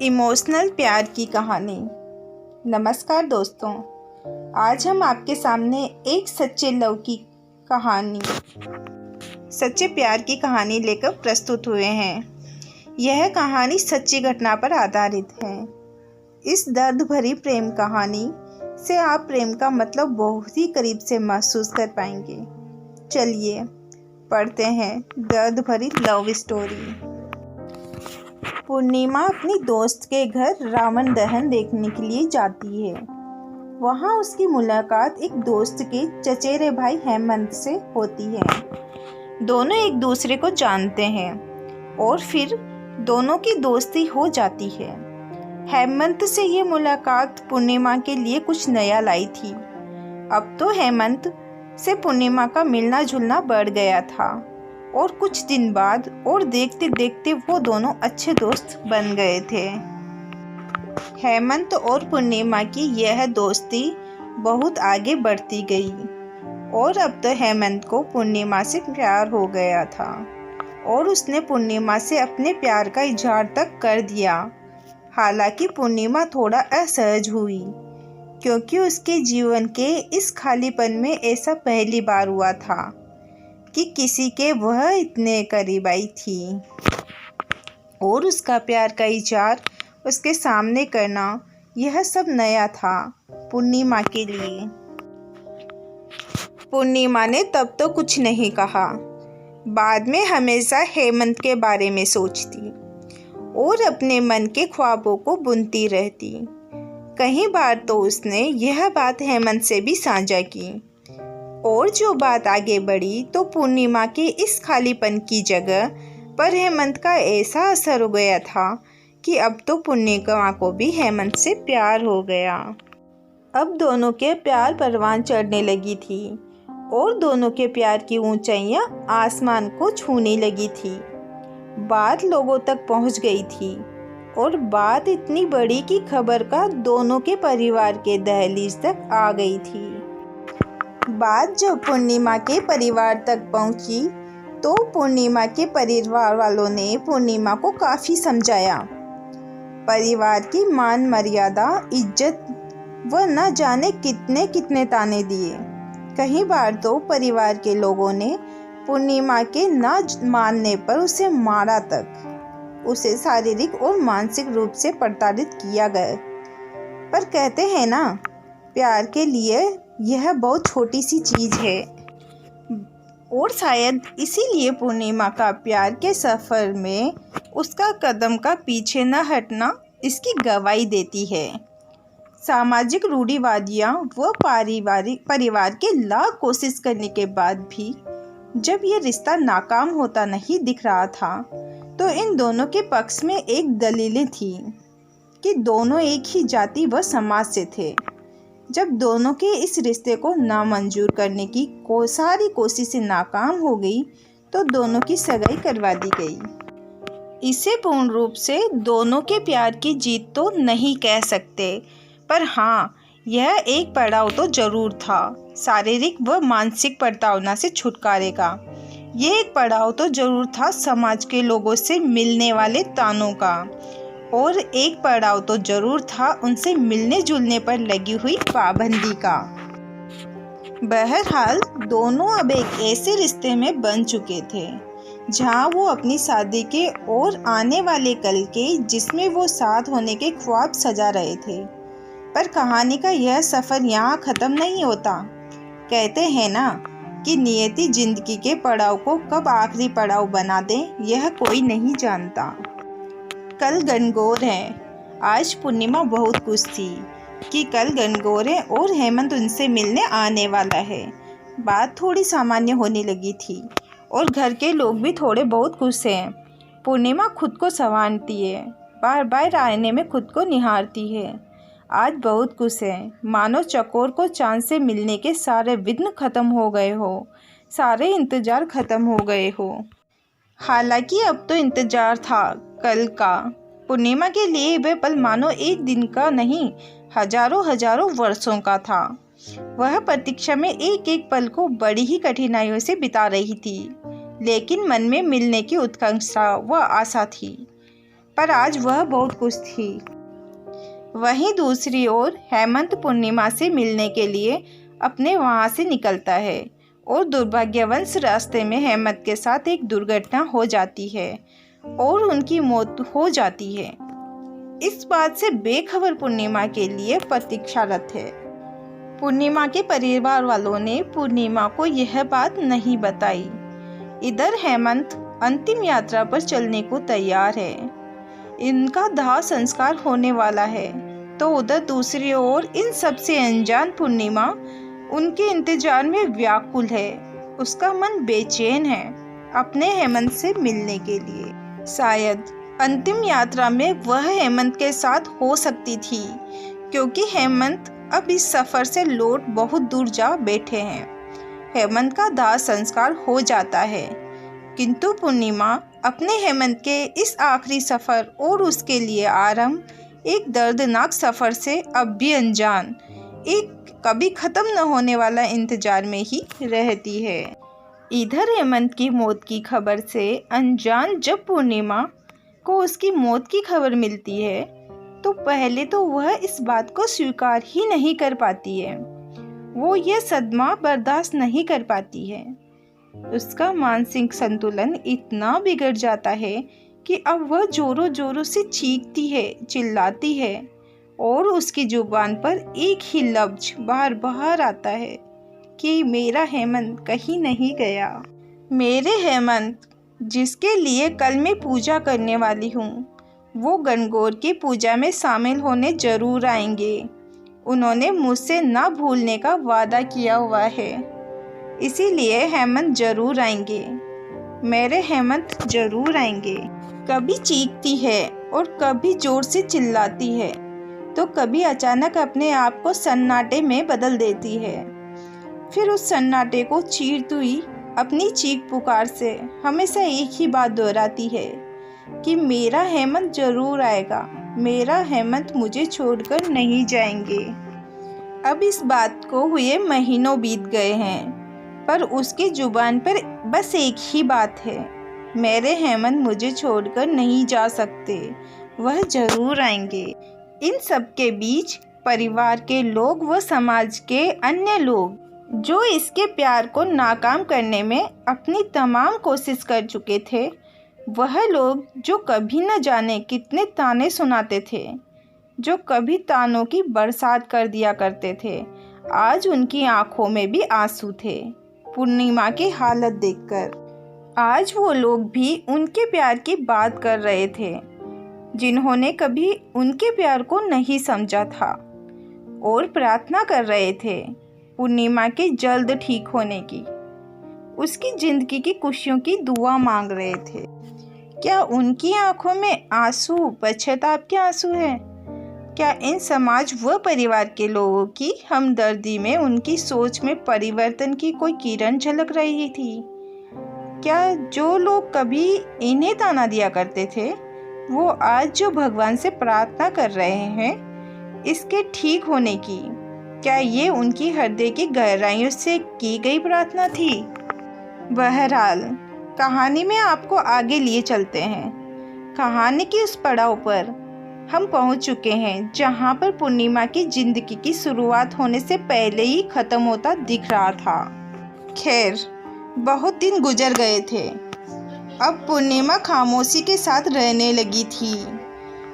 Emotional प्यार की कहानी। नमस्कार दोस्तों, आज हम आपके सामने एक सच्चे लव की कहानी, सच्चे प्यार की कहानी लेकर प्रस्तुत हुए हैं। यह कहानी सच्ची घटना पर आधारित है। इस दर्द भरी प्रेम कहानी से आप प्रेम का मतलब बहुत ही करीब से महसूस कर पाएंगे। चलिए पढ़ते हैं दर्द भरी लव स्टोरी। पूर्णिमा अपनी दोस्त के घर रावण दहन देखने के लिए जाती है। वहाँ उसकी मुलाकात एक दोस्त के चचेरे भाई हेमंत से होती है। दोनों एक दूसरे को जानते हैं और फिर दोनों की दोस्ती हो जाती है। हेमंत से ये मुलाकात पूर्णिमा के लिए कुछ नया लाई थी। अब तो हेमंत से पूर्णिमा का मिलना जुलना बढ़ गया था और कुछ दिन बाद और देखते देखते वो दोनों अच्छे दोस्त बन गए थे। हेमंत और पूर्णिमा की यह दोस्ती बहुत आगे बढ़ती गई और अब तो हेमंत को पूर्णिमा से प्यार हो गया था और उसने पूर्णिमा से अपने प्यार का इजहार तक कर दिया। हालांकि पूर्णिमा थोड़ा असहज हुई क्योंकि उसके जीवन के इस खालीपन में ऐसा पहली बार हुआ था कि किसी के वह इतने करीब आई थी और उसका प्यार का इजहार उसके सामने करना, यह सब नया था पूर्णिमा के लिए। पूर्णिमा ने तब तो कुछ नहीं कहा। बाद में हमेशा हेमंत के बारे में सोचती और अपने मन के ख्वाबों को बुनती रहती। कई बार तो उसने यह बात हेमंत से भी साझा की और जो बात आगे बढ़ी तो पूर्णिमा के इस खालीपन की जगह पर हेमंत का ऐसा असर हो गया था कि अब तो पूर्णिमा को भी हेमंत से प्यार हो गया। अब दोनों के प्यार परवान चढ़ने लगी थी और दोनों के प्यार की ऊंचाइयां आसमान को छूने लगी थी। बात लोगों तक पहुंच गई थी और बात इतनी बड़ी कि खबर का दोनों के परिवार के दहलीज तक आ गई थी। बात जब पूर्णिमा के परिवार तक पहुंची तो पूर्णिमा के परिवार वालों ने पूर्णिमा को काफ़ी समझाया। परिवार की मान मर्यादा, इज्जत व न जाने कितने कितने ताने दिए। कई बार तो परिवार के लोगों ने पूर्णिमा के न मानने पर उसे मारा तक। उसे शारीरिक और मानसिक रूप से प्रताड़ित किया गया। पर कहते हैं ना, प्यार के लिए यह बहुत छोटी सी चीज़ है और शायद इसीलिए पूर्णिमा का प्यार के सफ़र में उसका कदम का पीछे न हटना इसकी गवाही देती है। सामाजिक रूढ़िवादियाँ व परिवार के लाख कोशिश करने के बाद भी जब ये रिश्ता नाकाम होता नहीं दिख रहा था तो इन दोनों के पक्ष में एक दलीलें थी कि दोनों एक ही जाति व समाज से थे। जब दोनों के इस रिश्ते को नामंजूर करने की सारी कोशिशें नाकाम हो गई तो दोनों की सगाई करवा दी गई। इसे पूर्ण रूप से दोनों के प्यार की जीत तो नहीं कह सकते, पर हाँ, यह एक पड़ाव तो जरूर था शारीरिक व मानसिक प्रताड़ना से छुटकारे का। यह एक पड़ाव तो जरूर था समाज के लोगों से मिलने वाले तानों का और एक पड़ाव तो जरूर था उनसे मिलने जुलने पर लगी हुई पाबंदी का। बहरहाल दोनों अब एक ऐसे रिश्ते में बन चुके थे जहां वो अपनी शादी के और आने वाले कल के जिसमें वो साथ होने के ख्वाब सजा रहे थे। पर कहानी का यह सफ़र यहाँ ख़त्म नहीं होता। कहते हैं ना कि नियति जिंदगी के पड़ाव को कब आखिरी पड़ाव बना दे यह कोई नहीं जानता। कल गणगौर है। आज पूर्णिमा बहुत खुश थी कि कल गणगौर है और हेमंत उनसे मिलने आने वाला है। बात थोड़ी सामान्य होने लगी थी और घर के लोग भी थोड़े बहुत खुश हैं। पूर्णिमा खुद को संवारती है, बार बार आईने में खुद को निहारती है। आज बहुत खुश है, मानो चकोर को चांद से मिलने के सारे विघ्न खत्म हो गए हो, सारे इंतजार खत्म हो गए हो। हालांकि अब तो इंतजार था कल का। पूर्णिमा के लिए वह पल मानो एक दिन का नहीं, हजारों हजारों वर्षों का था। वह प्रतीक्षा में एक एक पल को बड़ी ही कठिनाइयों से बिता रही थी, लेकिन मन में मिलने की उत्कंठा व आशा थी। पर आज वह बहुत खुश थी। वहीं दूसरी ओर हेमंत पूर्णिमा से मिलने के लिए अपने वहाँ से निकलता है और दुर्भाग्यवश रास्ते में हेमंत के साथ एक दुर्घटना हो जाती है और उनकी मौत हो जाती है। इस बात से बेखबर पूर्णिमा के लिए प्रतीक्षारत है। पूर्णिमा के परिवार वालों ने पूर्णिमा को यह बात नहीं बताई। इधर हेमंत अंतिम यात्रा पर चलने को तैयार है। इनका दाह संस्कार होने वाला है, तो उधर दूसरी ओर इन सबसे अनजान पूर्णिमा उनके इंतजार में व्याकुल है। उसका मन बेचैन है अपने हेमंत से मिलने के लिए। शायद अंतिम यात्रा में वह हेमंत के साथ हो सकती थी, क्योंकि हेमंत अब इस सफ़र से लौट बहुत दूर जा बैठे हैं। हेमंत का दाह संस्कार हो जाता है, किंतु पूर्णिमा अपने हेमंत के इस आखिरी सफ़र और उसके लिए आरंभ एक दर्दनाक सफ़र से अब भी अनजान, एक कभी ख़त्म न होने वाला इंतजार में ही रहती है। इधर हेमंत की मौत की खबर से अनजान जब पूर्णिमा को उसकी मौत की खबर मिलती है, तो पहले तो वह इस बात को स्वीकार ही नहीं कर पाती है। वो यह सदमा बर्दाश्त नहीं कर पाती है। उसका मानसिक संतुलन इतना बिगड़ जाता है कि अब वह जोरों जोरों से चीखती है, चिल्लाती है और उसकी जुबान पर एक ही लफ्ज बार बार आता है कि मेरा हेमंत कहीं नहीं गया। मेरे हेमंत, जिसके लिए कल मैं पूजा करने वाली हूँ, वो गणगौर की पूजा में शामिल होने जरूर आएंगे। उन्होंने मुझसे ना भूलने का वादा किया हुआ है, इसीलिए हेमंत जरूर आएंगे। मेरे हेमंत जरूर आएंगे। कभी चीखती है और कभी जोर से चिल्लाती है, तो कभी अचानक अपने आप को सन्नाटे में बदल देती है। फिर उस सन्नाटे को चीरती हुई अपनी चीख पुकार से हमेशा एक ही बात दोहराती है कि मेरा हेमंत जरूर आएगा, मेरा हेमंत मुझे छोड़कर नहीं जाएंगे। अब इस बात को हुए महीनों बीत गए हैं, पर उसकी जुबान पर बस एक ही बात है, मेरे हेमंत मुझे छोड़कर नहीं जा सकते, वह जरूर आएंगे। इन सब के बीच परिवार के लोग व समाज के अन्य लोग जो इसके प्यार को नाकाम करने में अपनी तमाम कोशिश कर चुके थे, वह लोग जो कभी न जाने कितने ताने सुनाते थे, जो कभी तानों की बरसात कर दिया करते थे, आज उनकी आंखों में भी आंसू थे पूर्णिमा की हालत देखकर। आज वो लोग भी उनके प्यार की बात कर रहे थे, जिन्होंने कभी उनके प्यार को नहीं समझा था, और प्रार्थना कर रहे थे पूर्णिमा के जल्द ठीक होने की, उसकी जिंदगी की खुशियों की दुआ मांग रहे थे। क्या उनकी आंखों में आंसू पश्चाताप के आंसू हैं? क्या इन समाज व परिवार के लोगों की हमदर्दी में उनकी सोच में परिवर्तन की कोई किरण झलक रही थी? क्या जो लोग कभी इन्हें ताना दिया करते थे, वो आज जो भगवान से प्रार्थना कर रहे हैं इसके ठीक होने की, क्या ये उनकी हृदय की गहराइयों से की गई प्रार्थना थी? बहरहाल कहानी में आपको आगे लिए चलते हैं। कहानी की उस पड़ाव पर हम पहुंच चुके हैं जहां पर पूर्णिमा की जिंदगी की शुरुआत होने से पहले ही खत्म होता दिख रहा था। खैर, बहुत दिन गुजर गए थे। अब पूर्णिमा खामोशी के साथ रहने लगी थी।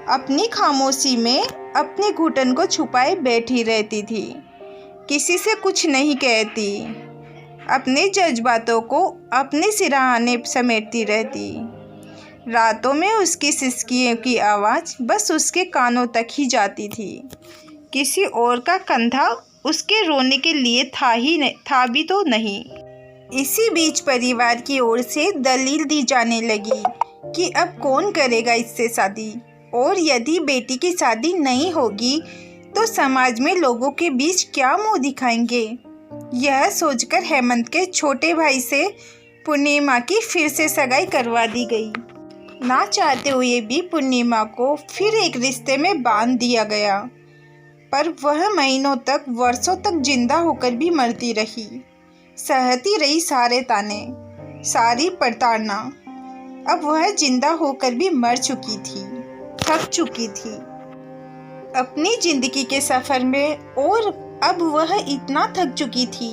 अपनी खामोशी में अपने घुटन को छुपाए बैठी रहती थी, किसी से कुछ नहीं कहती, अपने जज्बातों को अपने सिरहाने समेटती रहती। रातों में उसकी सिसकियों की आवाज़ बस उसके कानों तक ही जाती थी। किसी और का कंधा उसके रोने के लिए था भी तो नहीं। इसी बीच परिवार की ओर से दलील दी जाने लगी कि अब कौन करेगा इससे शादी, और यदि बेटी की शादी नहीं होगी तो समाज में लोगों के बीच क्या मुंह दिखाएंगे। यह सोचकर हेमंत के छोटे भाई से पूर्णिमा की फिर से सगाई करवा दी गई। ना चाहते हुए भी पूर्णिमा को फिर एक रिश्ते में बांध दिया गया, पर वह महीनों तक, वर्षों तक जिंदा होकर भी मरती रही, सहती रही सारे ताने, सारी प्रताड़ना। अब वह जिंदा होकर भी मर चुकी थी। थक चुकी थी अपनी जिंदगी के सफ़र में, और अब वह इतना थक चुकी थी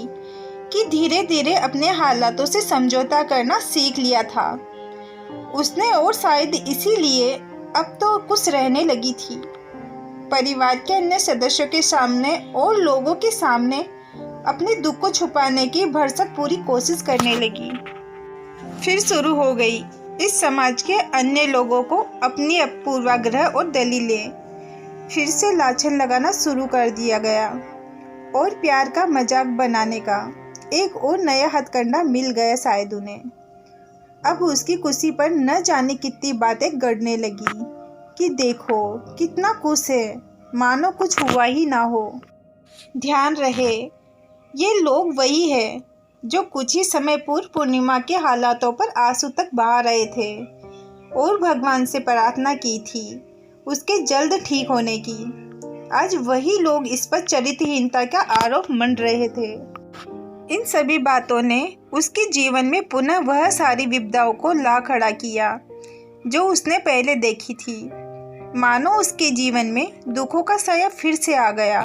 कि धीरे धीरे अपने हालातों से समझौता करना सीख लिया था उसने। और शायद इसीलिए अब तो खुश रहने लगी थी। परिवार के अन्य सदस्यों के सामने और लोगों के सामने अपने दुख को छुपाने की भरसक पूरी कोशिश करने लगी। फिर शुरू हो गई इस समाज के अन्य लोगों को अपनी पूर्वाग्रह और दलीलें फिर से लाछन लगाना शुरू कर दिया गया, और प्यार का मजाक बनाने का एक और नया हथकंडा मिल गया शायद उन्हें। अब उसकी खुशी पर न जाने कितनी बातें गढ़ने लगी कि देखो कितना खुश है, मानो कुछ हुआ ही ना हो। ध्यान रहे, ये लोग वही है जो कुछ ही समय पूर्व पूर्णिमा के हालातों पर आंसू तक बहा रहे थे और भगवान से प्रार्थना की थी उसके जल्द ठीक होने की। आज वही लोग इस पर चरित्रहीनता का आरोप मन रहे थे। इन सभी बातों ने उसके जीवन में पुनः वह सारी विपदाओं को ला खड़ा किया जो उसने पहले देखी थी। मानो उसके जीवन में दुखों का साया फिर से आ गया।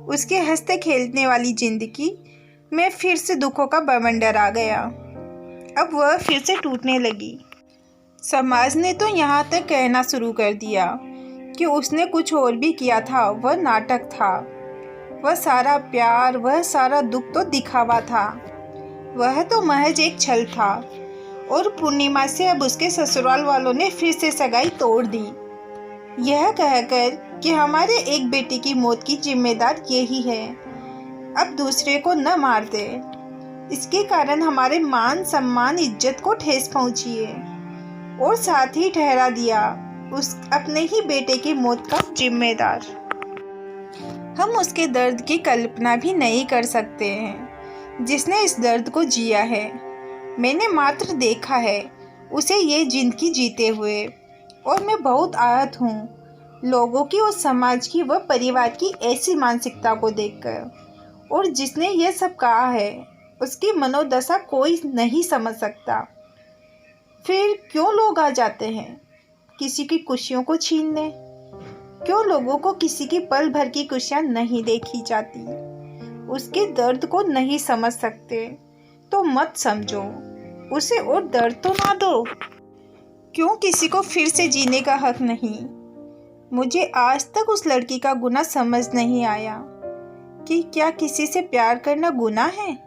उसके हंसते खेलने वाली जिंदगी में फिर से दुखों का बवंडर आ गया। अब वह फिर से टूटने लगी। समाज ने तो यहाँ तक कहना शुरू कर दिया कि उसने कुछ और भी किया था, वह नाटक था। वह सारा प्यार, वह सारा दुख तो दिखावा था, वह तो महज एक छल था। और पूर्णिमा से अब उसके ससुराल वालों ने फिर से सगाई तोड़ दी, यह कहकर कि हमारे एक बेटे की मौत की जिम्मेदार यही है, अब दूसरे को न मार दे, इसके कारण हमारे मान सम्मान इज्जत को ठेस पहुंची है। और साथ ही ठहरा दिया उस अपने ही बेटे की मौत का जिम्मेदार। हम उसके दर्द की कल्पना भी नहीं कर सकते हैं जिसने इस दर्द को जिया है। मैंने मात्र देखा है उसे ये जिंदगी जीते हुए, और मैं बहुत आहत हूँ लोगों की और समाज की व परिवार की ऐसी मानसिकता को देखकर। और जिसने ये सब कहा है उसकी मनोदशा कोई नहीं समझ सकता। फिर क्यों लोग आ जाते हैं किसी की खुशियों को छीनने? क्यों लोगों को किसी की पल भर की खुशियाँ नहीं देखी जाती? उसके दर्द को नहीं समझ सकते तो मत समझो उसे और दर्द तो ना दो। क्यों किसी को फिर से जीने का हक नहीं? मुझे आज तक उस लड़की का गुनाह समझ नहीं आया कि क्या किसी से प्यार करना गुनाह है?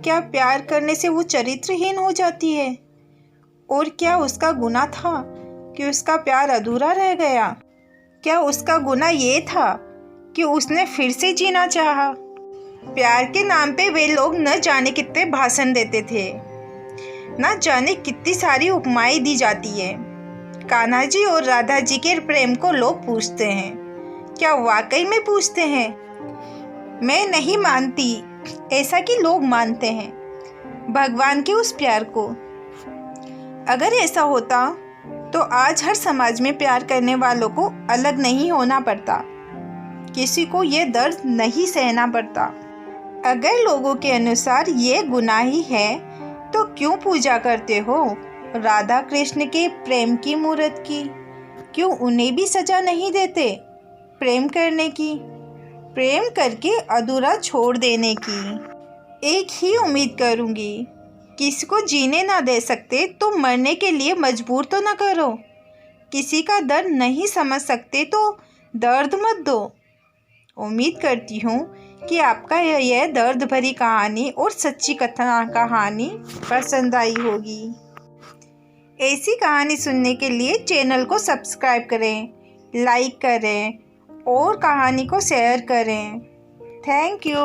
क्या प्यार करने से वो चरित्रहीन हो जाती है? और क्या उसका गुनाह था कि उसका प्यार अधूरा रह गया? क्या उसका गुनाह ये था कि उसने फिर से जीना चाहा? प्यार के नाम पे वे लोग न जाने कितने भाषण देते थे, न जाने कितनी सारी उपमाएं दी जाती है। कान्हा जी और राधा जी के प्रेम को लोग पूछते हैं, क्या वाकई में पूछते हैं? मैं नहीं मानती ऐसा कि लोग मानते हैं भगवान के उस प्यार को। अगर ऐसा होता तो आज हर समाज में प्यार करने वालों को अलग नहीं होना पड़ता, किसी को ये दर्द नहीं सहना पड़ता। अगर लोगों के अनुसार ये गुनाह ही है तो क्यों पूजा करते हो राधा कृष्ण के प्रेम की मूर्त की? क्यों उन्हें भी सजा नहीं देते प्रेम करने की, प्रेम करके अधूरा छोड़ देने की? एक ही उम्मीद करूँगी, किसी को जीने ना दे सकते तो मरने के लिए मजबूर तो ना करो। किसी का दर्द नहीं समझ सकते तो दर्द मत दो। उम्मीद करती हूँ कि आपका यह दर्द भरी कहानी और सच्ची कहानी पसंद आई होगी। ऐसी कहानी सुनने के लिए चैनल को सब्सक्राइब करें, लाइक करें और कहानी को शेयर करें। Thank you.